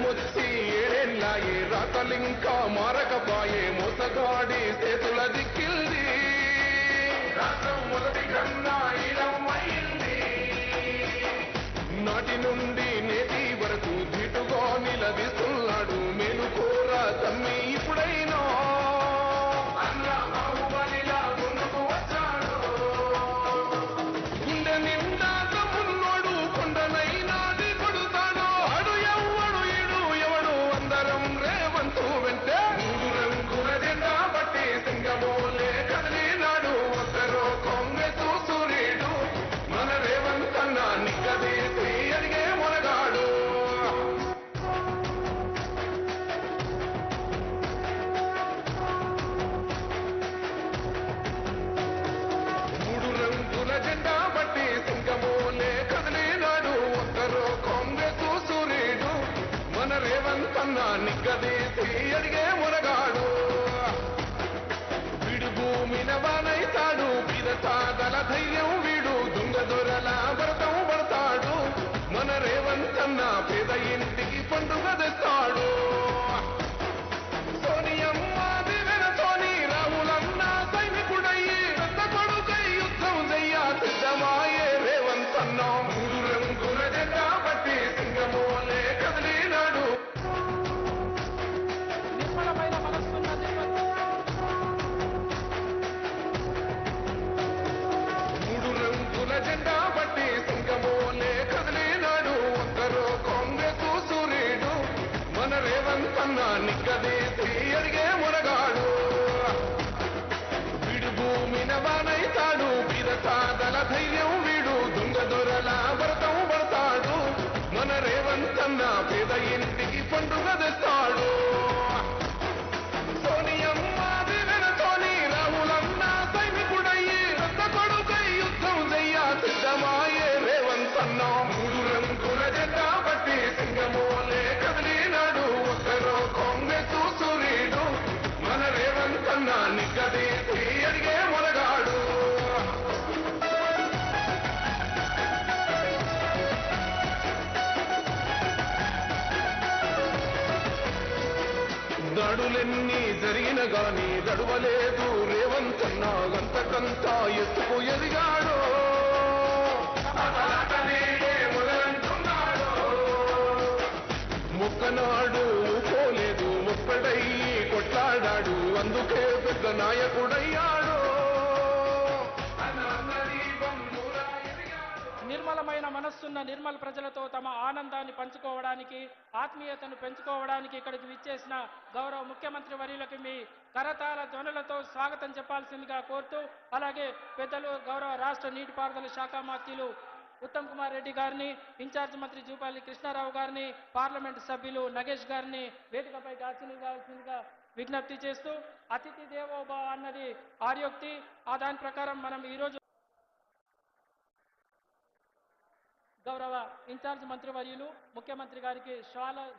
జనమొచ్చి ఏడేళ్ళాయే రాతలింకా మారకపాయే మోసగాడి చేతుల దిక్కిల్ది రాష్ట్రం మొదటి కన్నా ఇలమైంది నాటి నుండి నేటి వరకు ధీటుగా నిలదీస్తున్నాడు మేలుకోరా తమ్మి ఇప్పుడైనా అన్న బాహుబలిలా ముందుకు వచ్చాడు గుండె నిండా తమ్మున్నోడు కొండనైనా కొడుతాడు అడు ఎవ్వడు ఇడు ఎవడు అందరం రేవంతు వెంటే మూడు రంగుల జెండా బట్టి సింగమోలే కదిలినాడు ఒక్కరో కాంగ్రెస్ సూర్యుడు మన రేవంత్ అన్న నిగ్గదీసి అడిగే మొనగాడు మూడు రంగుల జెండా బట్టి సింగమోలే కదిలినాడు ఒక్కరో కాంగ్రెస్ సూర్యుడు మన రేవంత్ అన్న నిగ్గదీసి అడిగే మొనగాడు వీడు భూమిన వానైతాడు బీదసాదల ధైర్యం వీడు దొంగ దొరల భరతం పడతాడు మన రేవంత్ అన్న పేద ఇంటికి పండుగ తెస్తాడు సోనియమ్మ దివెనతోని రాహులన్న సైనికుడయ్యి పెద్ద కొడుకై యుద్ధం చెయ్య సిద్ధమాయే రేవంత్ అన్న మూడు రంగుల జెండా బట్టి సింగమోలే కదిలినాడు నిర్మలమైన మనస్సున్న మూడు రంగుల జెండా బట్టి సింగమోలే కదిలినాడు ఒక్కరో కాంగ్రెస్ సూర్యుడు మన రేవంత్ అన్న నిగ్గదీసి అడిగే మునగాడు వీడు భూమిన వానైతాడు బీదసాదల ధైర్యం వీడు దొంగ దొరల భరతం పడతాడు మన రేవంత్ అన్న పేద ఇంటికి పండుగ తెస్తాడు సోనియమ్మ దివెనతోని రాహులన్న సైనికుడయ్యి పెద్ద కొడుకై యుద్ధం చెయ్య సిద్ధమాయే రేవంత్ అన్న మూడు రంగుల జెండా బట్టి సింగమోలే కదిలినాడు ఒక్కరో కాంగ్రెస్ సూర్యుడు మన రేవంత్ అన్న నిగ్గదీసి అడిగే మొనగాడు దడులెన్ని జరిగిన గాని దడువలేదు రేవంత్ అన్న గంతకంతా ఎత్తుకు ఎదిగాడు మొదలంటున్నాడు మొక్కనాడు పోలేదు ఒక్కడయ్యి కొట్లాడాడు అందుకే పెద్ద నాయకుడయ్యాడు నిర్మలమైన మనస్సున్న నిర్మల్ ప్రజలతో తమ ఆనందాన్ని పంచుకోవడానికి ఆత్మీయతను పెంచుకోవడానికి ఇక్కడికి విచ్చేసిన గౌరవ ముఖ్యమంత్రి వర్యులకి మీ కరతాళ ధ్వనులతో స్వాగతం చెప్పాల్సిందిగా కోరుతూ అలాగే పెద్దలు గౌరవ రాష్ట్ర నీటిపారుదల శాఖ మంత్రులు ఉత్తమ్ కుమార్ రెడ్డి గారిని ఇన్ఛార్జ్ మంత్రి జూపల్లి కృష్ణారావు గారిని పార్లమెంటు సభ్యులు నగేష్ గారిని వేదికపై ఆశీర్వదించాల్సిందిగా విజ్ఞప్తి చేస్తూ అతిథి దేవోభవ అన్నది ఆర్యోక్తి ఆ దాని ప్రకారం మనం ఈరోజు గౌరవ ఇన్ఛార్జ్ మంత్రివర్యులు ముఖ్యమంత్రి గారికి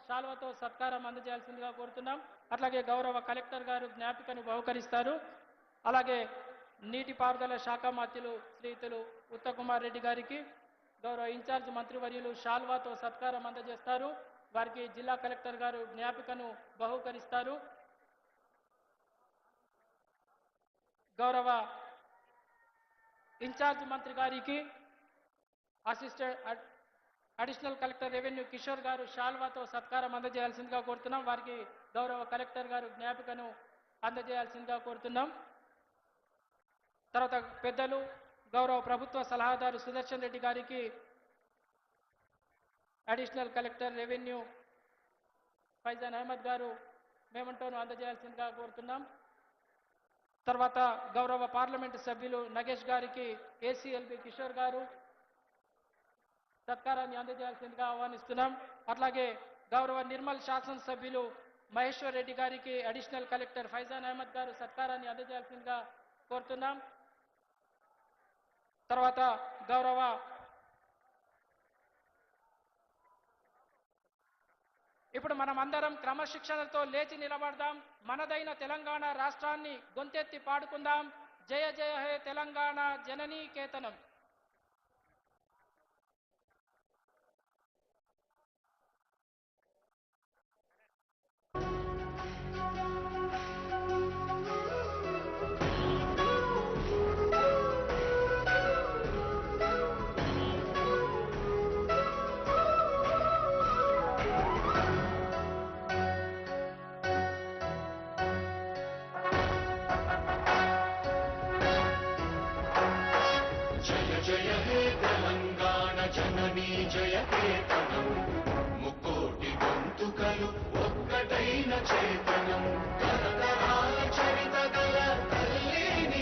శాల్వతో సత్కారం అందజేయాల్సిందిగా కోరుతున్నాం అట్లాగే గౌరవ కలెక్టర్ గారు జ్ఞాపికను బహుకరిస్తారు అలాగే నీటిపారుదల శాఖ మంత్రులు శ్రీతులు ఉత్తమ్ కుమార్ రెడ్డి గారికి గౌరవ ఇన్ఛార్జ్ మంత్రివర్యులు శాల్వాతో సత్కారం అందజేస్తారు వారికి జిల్లా కలెక్టర్ గారు జ్ఞాపికను బహుకరిస్తారు గౌరవ ఇన్ఛార్జ్ మంత్రి గారికి అడిషనల్ కలెక్టర్ రెవెన్యూ కిషోర్ గారు శాల్వాతో సత్కారం అందజేయాల్సిందిగా కోరుతున్నాం వారికి గౌరవ కలెక్టర్ గారు జ్ఞాపికను అందజేయాల్సిందిగా కోరుతున్నాం తర్వాత పెద్దలు గౌరవ ప్రభుత్వ సలహాదారు సుదర్శన్ రెడ్డి గారికి additional collector revenue Faizan Ahmed గారు మేమంటోను అందజేయాల్సిందిగా కోరుతున్నాం తర్వాత గౌరవ పార్లమెంటు సభ్యులు నగేష్ గారికి ఏసీఎల్బి కిషోర్ గారు సత్కారాన్ని అందజేయాల్సిందిగా ఆహ్వానిస్తున్నాం అట్లాగే గౌరవ నిర్మల్ శాసనసభ్యులు మహేశ్వర్ రెడ్డి గారికి అడిషనల్ కలెక్టర్ ఫైజాన్ అహ్మద్ గారు సత్కారాన్ని అందజేయాల్సిందిగా కోరుతున్నాం తర్వాత గౌరవ ఇప్పుడు మనం అందరం క్రమశిక్షణతో లేచి నిలబడదాం మనదైన తెలంగాణ రాష్ట్రాన్ని గొంతెత్తి పాడుకుందాం జయ జయ హే తెలంగాణ జననీ కేతనం జయకేతనం